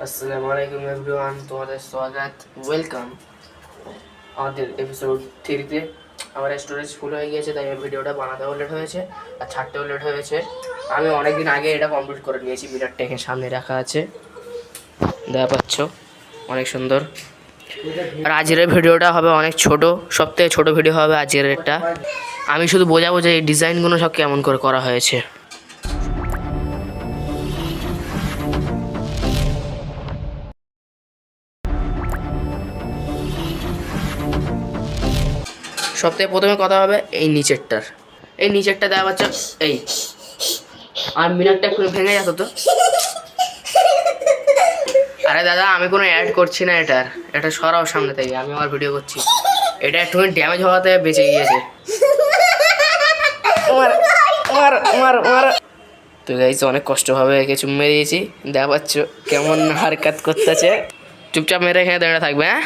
আসসালামু আলাইকুম এভরিওয়ান, তোমাদের স্বাগত, ওয়েলকাম আমাদের এপিসোড 3-তে। আমার স্টোরেজ ফুল হয়ে গিয়েছে, তাই ভিডিওটা বানাতেও লেট হয়েছে আর ছাড়তেও লেট হয়েছে। আমি অনেকদিন আগে এটা কমপ্লিট করে নিয়েছি। মিটারটা এখানে সামনে রাখা আছে, দেখা পাচ্ছ, অনেক সুন্দর। আর আজকের ভিডিওটা হবে অনেক ছোট, সবথেকে ছোট ভিডিও হবে আজকের একটা। আমি শুধু বোঝাবো যে এই ডিজাইনগুলো সব কেমন করে করা হয়েছে। সবথেকে প্রথমে কথা হবে এই নিচেরটা দেওয়া বাচ্চা। এই আর মিনারটা একটু ভেঙে যেত তো। আরে দাদা, আমি কোনো অ্যাড করছি না, এটা সরাও সামনে থেকে, আমি আমার ভিডিও করছি। এটা একটুখানি ড্যামেজ হওয়াতে বেঁচে গিয়েছে। তো গাইস, অনেক কষ্টভাবে একে চুম্মে দিয়েছি, দেখা পাচ্ছ কেমন হারকাত করতেছে। চুপচাপ মেরে এখানে দাঁড়িয়ে থাকবে, হ্যাঁ?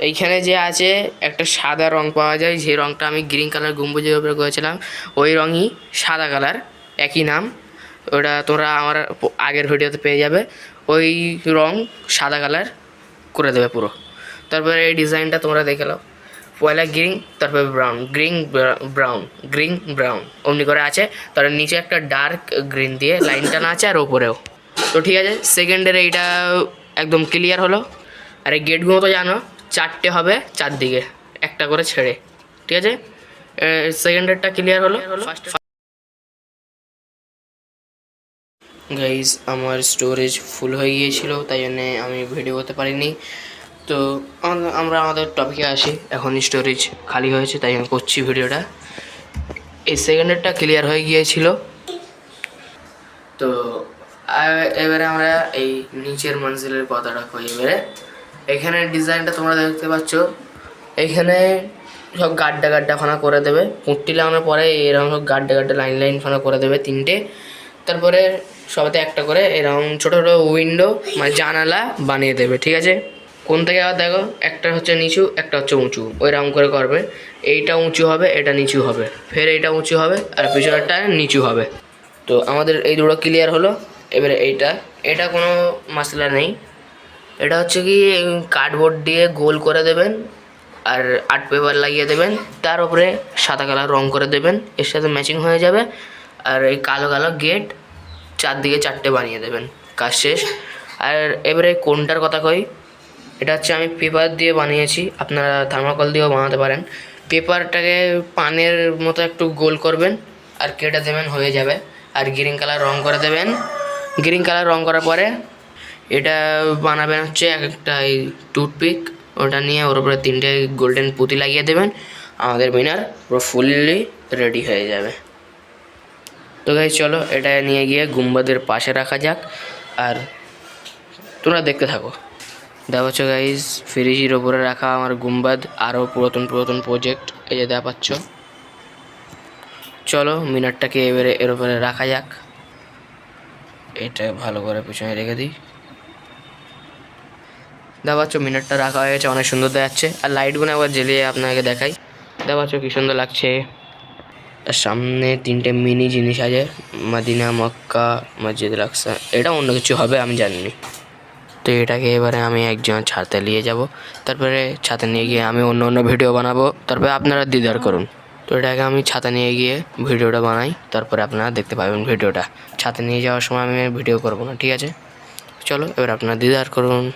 এইখানে যে আছে একটা সাদা রং পাওয়া যায়, যে রংটা আমি গ্রিন কালার গম্বুজের উপরে করেছিলাম, ওই রঙই সাদা কালার, একই নাম। ওটা তোমরা আমার আগের ভিডিওতে পেয়ে যাবে। ওই রং সাদা কালার করে দেবে পুরো। তারপরে এই ডিজাইনটা তোমরা দেখে নাও। পয়লা গ্রিন, তারপরে ব্রাউন, গ্রিন ব্রাউন অমনি করে আছে। তার নিচে একটা ডার্ক গ্রিন দিয়ে লাইন টানা আছে, আর ওপরেও। তো ঠিক আছে, সেকেন্ডের এইটা একদম ক্লিয়ার হলো। আর এই গেটগুলো তো জানো, 4টে হবে চারদিকে, একটা করে ছেড়ে। ঠিক আছে, সেকেন্ডেরটা ক্লিয়ার হলো। গাইজ, আমার স্টোরেজ ফুল হয়ে গিয়েছিল, তাই জন্যে আমি ভিডিও করতে পারিনি। তো আমরা আমাদের টপিকে আসি। এখন স্টোরেজ খালি হয়েছে, তাই আমি করছি ভিডিওটা। এই সেকেন্ডেরটা ক্লিয়ার হয়ে গিয়েছিল। তো এবারে আমরা এই নিচের মঞ্জিলের কথাটা কই। এবারে এখানে ডিজাইনটা তোমরা দেখতে পাচ্ছ, এইখানে সব গাড্ডা ফানা করে দেবে। পুঁটটি লাগানোর পরে এরকম সব গাড্ডা লাইন ফানা করে দেবে 3টে। তারপরে সবাতে একটা করে এরকম ছোটো ছোটো উইন্ডো মানে জানালা বানিয়ে দেবে। ঠিক আছে, কোন থেকে আবার দেখো, একটা হচ্ছে নিচু, একটা হচ্ছে উঁচু, ওই রাউন্ড করে করবে। এইটা উঁচু হবে, এটা নিচু হবে, ফের এইটা উঁচু হবে, আর পিছনেরটা নিচু হবে। তো আমাদের এই দুটো ক্লিয়ার হলো। এবারে এটা কোনো মশলা নেই। এটা হচ্ছে কি, কার্ডবোর্ড দিয়ে গোল করে দেবেন, আর আর্ট পেপার লাগিয়ে দেবেন, তার উপরে সাদা কালার রং করে দেবেন, এর সাথে ম্যাচিং হয়ে যাবে। আর এই কালো কালো গেট চারদিকে 4টে বানিয়ে দেবেন, কাজ শেষ। আর এবারে কোনটার কথা কই, এটা হচ্ছে আমি পেপার দিয়ে বানিয়েছি, আপনারা থার্মোকল দিয়েও বানাতে পারেন। পেপারটাকে পানের মতো একটু গোল করবেন আর কেটে দেবেন, হয়ে যাবে। আর গ্রিন কালার রং করে দেবেন। গ্রিন কালার রং করার পরে এটা বানাবেন হচ্ছে একটা এই টুথপিক, ওটা নিয়ে ওর উপরে 3টে গোল্ডেন পুঁতি লাগিয়ে দেবেন। আমাদের মিনার পুরো ফুললি রেডি হয়ে যাবে। তো গাইস, চলো এটা নিয়ে গিয়ে গুম্বাদের পাশে রাখা যাক, আর তোমরা দেখতে থাকো। দেখা পাচ্ছ গাইস, ফ্রিজের ওপরে রাখা আমার গুম্বাদ, আরও পুরাতন প্রজেক্ট, এই যে দেখা পাচ্ছ। চলো মিনারটাকে এবারে এর উপরে রাখা যাক। এটা ভালো করে পিছনে রেখে দিই। দেখা পাচ্ছ মিনারটা রাখা হয়ে গেছে, অনেক সুন্দর দেখাচ্ছে। আর লাইটগুলো একবার জ্বেলিয়ে আপনাকে দেখাই, দেখা পাচ্ছ কী সুন্দর লাগছে। আর সামনে 3টে মিনি জিনিস আছে, মদিনা, মক্কা, মসজিদ আকসা। এটা অন্য কিছু হবে, আমি জানিনি। তো এটাকে এবারে আমি একজন ছাতে নিয়ে যাব, তারপরে ছাতে নিয়ে গিয়ে আমি অন্য ভিডিও বানাবো, তারপরে আপনারা দিদার করুন। তো এটাকে আমি ছাতে নিয়ে গিয়ে ভিডিওটা বানাই, তারপরে আপনারা দেখতে পাবেন ভিডিওটা। ছাতে নিয়ে যাওয়ার সময় আমি ভিডিও করব না, ঠিক আছে? চলো এবার আপনারা দিদার করুন।